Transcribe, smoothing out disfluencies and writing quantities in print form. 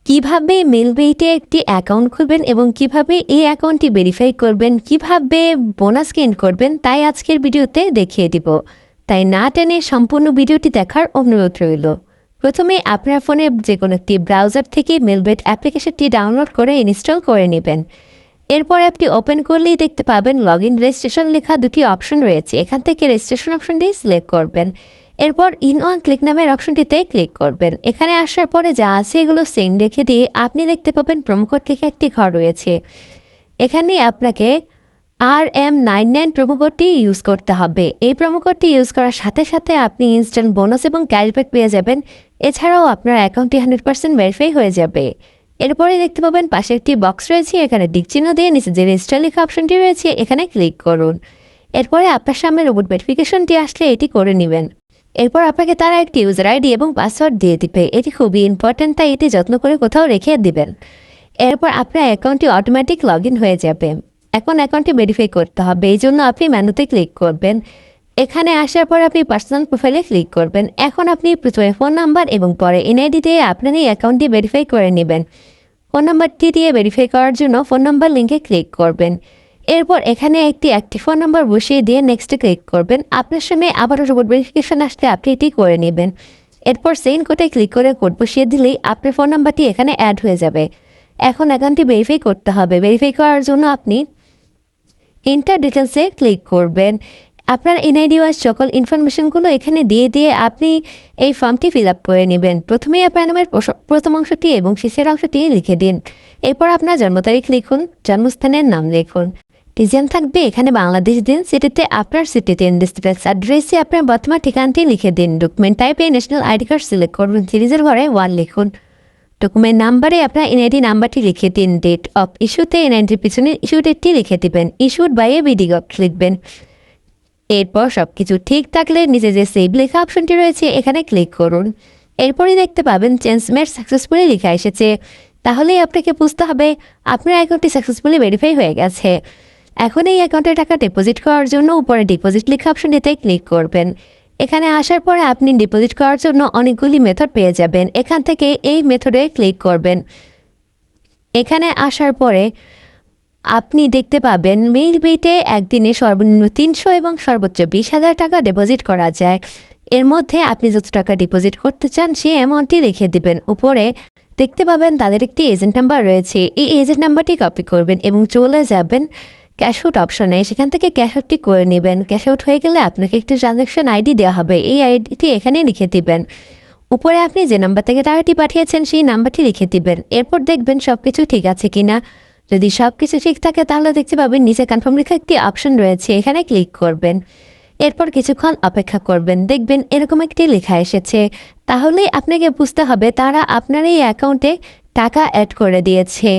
কিভাবে মেলবেইটে একটি অ্যাকাউন্ট খুলবেন এবং কিভাবে এই অ্যাকাউন্টটি ভেরিফাই করবেন, কিভাবে বোনাস গেইন করবেন, তাই আজকের ভিডিওতে দেখিয়ে দিব। তাই না টেনে সম্পূর্ণ ভিডিওটি দেখার অনুরোধ রইল। প্রথমে আপনার ফোনে যে কোনো একটি ব্রাউজার থেকে মেলবেইট অ্যাপ্লিকেশনটি ডাউনলোড করে ইনস্টল করে নেবেন। এরপর অ্যাপটি ওপেন করলেই দেখতে পাবেন লগইন রেজিস্ট্রেশন লেখা দুটি অপশন রয়েছে। এখান থেকে রেজিস্ট্রেশন অপশনটি সিলেক্ট করবেন। এরপর ইন ওয়ান ক্লিক নামের অপশনটিতে ক্লিক করবেন। এখানে আসার পরে যা আছে এগুলো সেন্ড রেখে দিয়ে আপনি দেখতে পাবেন প্রোমোকোড থেকে একটি ঘর রয়েছে। এখানে আপনাকে RM99 প্রোমোকোডটি ইউজ করতে হবে। এই প্রোমোকোডটি ইউজ করার সাথে সাথে আপনি ইনস্ট্যান্ট বোনাস এবং ক্যাশব্যাক পেয়ে যাবেন। এছাড়াও আপনার অ্যাকাউন্টটি 100% ভেরিফাই হয়ে যাবে। এরপরে দেখতে পাবেন পাশে একটি বক্স রয়েছে, এখানে টিক চিহ্ন দিয়ে নিচে যে রেজিস্টার লেখা অপশনটি রয়েছে এখানে ক্লিক করুন। এরপরে আপনার সামনে রোবট ভেরিফিকেশনটি আসলে এটি করে নেবেন। এরপর আপনাকে তারা একটি ইউজার আইডি এবং পাসওয়ার্ড দিয়ে দিবে। এটি খুবই ইম্পর্ট্যান্ট, তাই এটি যত্ন করে কোথাও রেখে দিবেন। এরপর আপনার অ্যাকাউন্টটি অটোমেটিক লগ ইন হয়ে যাবে। এখন অ্যাকাউন্টটি ভেরিফাই করতে হবে, এই জন্য আপনি মেনুতে ক্লিক করবেন। এখানে আসার পর আপনি পার্সোনাল প্রোফাইলে ক্লিক করবেন। এখন আপনি প্রথমে ফোন নাম্বার এবং পরে এনআইডি দিয়ে আপনার এই অ্যাকাউন্টটি ভেরিফাই করে নেবেন। ফোন নাম্বারটি দিয়ে ভেরিফাই করার জন্য ফোন নাম্বার লিঙ্কে ক্লিক করবেন। এরপর এখানে একটি অ্যাক্টিভ ফোন নাম্বার বসিয়ে দিয়ে নেক্সটে ক্লিক করবেন। আপনার সামনে আবারও রোবট ভেরিফিকেশন আসলে আপনি এটি করে নেবেন। এরপর সেন্ড কোডে ক্লিক করে কোড বসিয়ে দিলেই আপনার ফোন নাম্বারটি এখানে অ্যাড হয়ে যাবে। এখন অ্যাকাউন্টটি ভেরিফাই করতে হবে। ভেরিফাই করার জন্য আপনি এন্টার ডিটেলসে ক্লিক করবেন। আপনার এনআইডি ওয়াইজ সকল ইনফরমেশনগুলো এখানে দিয়ে আপনি এই ফর্মটি ফিল আপ করে নেবেন। প্রথমেই আপনার নামের প্রথম অংশটি এবং শেষের অংশটি লিখে দিন। এরপর আপনার জন্ম তারিখ লিখুন, জন্মস্থানের নাম লিখুন। রিজন থাকবে এখানে বাংলাদেশ দিন, সিটিতে আপনার সিটি দিন, ডিস্ট্রিক্ট অ্যাড্রেসে আপনার বর্তমান ঠিকানাটি লিখে দিন। ডকুমেন্ট টাইপে ন্যাশনাল আইডি কার্ড সিলেক্ট করুন, সিরিজের ঘরে 1 লিখুন। ডকুমেন্ট নাম্বারে আপনার এনআইডি নাম্বারটি লিখে দিন। ডেট অফ ইস্যুতে এনআইডির পিছনে ইস্যু ডেটটি লিখে দিবেন। ইস্যুড বাই এ বিডিগট লিখবেন। এরপর সব কিছু ঠিক থাকলে নিচে যে সেভ লেখা অপশনটি রয়েছে এখানে ক্লিক করুন। এরপরই দেখতে পাবেন চেঞ্জ মেড সাকসেসফুলি লেখা এসেছে। তাহলেই আপনাকে বুঝতে হবে আপনার অ্যাকাউন্টটি সাকসেসফুলি ভেরিফাই হয়ে গেছে। এখন এই অ্যাকাউন্টে টাকা ডিপোজিট করার জন্য উপরে ডিপোজিট লেখা অপশনটিতে ক্লিক করবেন। এখানে আসার পরে আপনি ডিপোজিট করার জন্য অনেকগুলি মেথড পেয়ে যাবেন। এখান থেকে এই মেথডে ক্লিক করবেন। এখানে আসার পরে আপনি দেখতে পাবেন মেলবেইটে একদিনে সর্বনিম্ন 300 এবং সর্বোচ্চ 20,000 টাকা ডিপোজিট করা যায়। এর মধ্যে আপনি যত টাকা ডিপোজিট করতে চান সেই অ্যামাউন্টটি লিখে দিবেন। উপরে দেখতে পাবেন তাদের একটি এজেন্ট নাম্বার রয়েছে। এই এজেন্ট নাম্বারটি কপি করবেন এবং চলে যাবেন ক্যাশ আউট অপশনে। সেখান থেকে ক্যাশ আউটটি করে নেবেন। ক্যাশ আউট হয়ে গেলে আপনাকে একটি ট্রানজ্যাকশন আইডি দেওয়া হবে। এই আইডিটি এখানে লিখে দিবেন। উপরে আপনি যে নাম্বার থেকে টাকাটি পাঠিয়েছেন সেই নাম্বারটি লিখে দিবেন। এরপর দেখবেন সব কিছু ঠিক আছে কিনা। যদি সব কিছু ঠিক থাকে তাহলে দেখতে পাবেন নিচে কনফার্ম লেখা একটি অপশন রয়েছে, এখানে ক্লিক করবেন। এরপর কিছুক্ষণ অপেক্ষা করবেন, দেখবেন এরকম একটি লেখা এসেছে। তাহলে আপনাকে বুঝতে হবে তারা আপনার এই অ্যাকাউন্টে টাকা অ্যাড করে দিয়েছে।